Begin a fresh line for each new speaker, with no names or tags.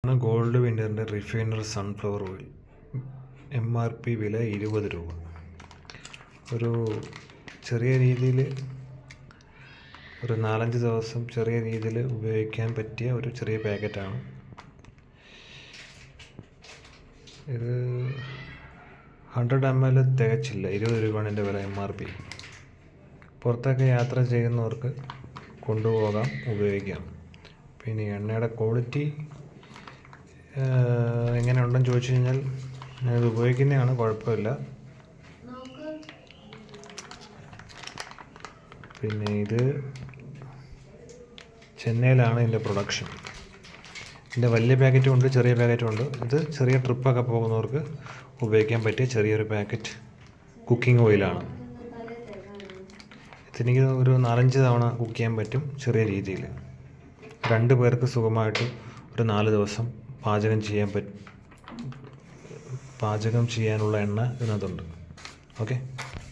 Gold വിന്നറിൻ്റെ refiner sunflower oil. MRP വില 20 രൂപ. ഒരു ചെറിയ രീതിയിൽ ഒരു 4-5 ദിവസം ചെറിയ രീതിയിൽ ഉപയോഗിക്കാൻ പറ്റിയ ഒരു ചെറിയ പാക്കറ്റാണ് ഇത്. 100 ml തികച്ചില്ല. 20 രൂപയാണ് എൻ്റെ വില. MRP. പുറത്തൊക്കെ യാത്ര ചെയ്യുന്നവർക്ക് കൊണ്ടുപോകാം, ഉപയോഗിക്കാം. പിന്നെ എണ്ണയുടെ ക്വാളിറ്റി എങ്ങനെ ഉണ്ടെന്ന് ചോദിച്ചു കഴിഞ്ഞാൽ ഞാനിത് ഉപയോഗിക്കുന്നതാണ്, കുഴപ്പമില്ല. പിന്നെ ഇത് ചെന്നൈയിലാണ് ഇതിൻ്റെ പ്രൊഡക്ഷൻ. ഇതിൻ്റെ വലിയ പാക്കറ്റും ഉണ്ട്, ചെറിയ പാക്കറ്റും ഉണ്ട്. ഇത് ചെറിയ ട്രിപ്പൊക്കെ പോകുന്നവർക്ക് ഉപയോഗിക്കാൻ പറ്റിയ ചെറിയൊരു പാക്കറ്റ് കുക്കിംഗ് ഓയിലാണ്. ഇതെനിക്ക് ഒരു 4-5 തവണ കുക്ക് ചെയ്യാൻ പറ്റും ചെറിയ രീതിയിൽ. 2 പേർക്ക് സുഖമായിട്ട് ഒരു 4 ദിവസം പാചകം ചെയ്യാനുള്ള എണ്ണ ഇതിനകത്തുണ്ട്. ഓക്കെ.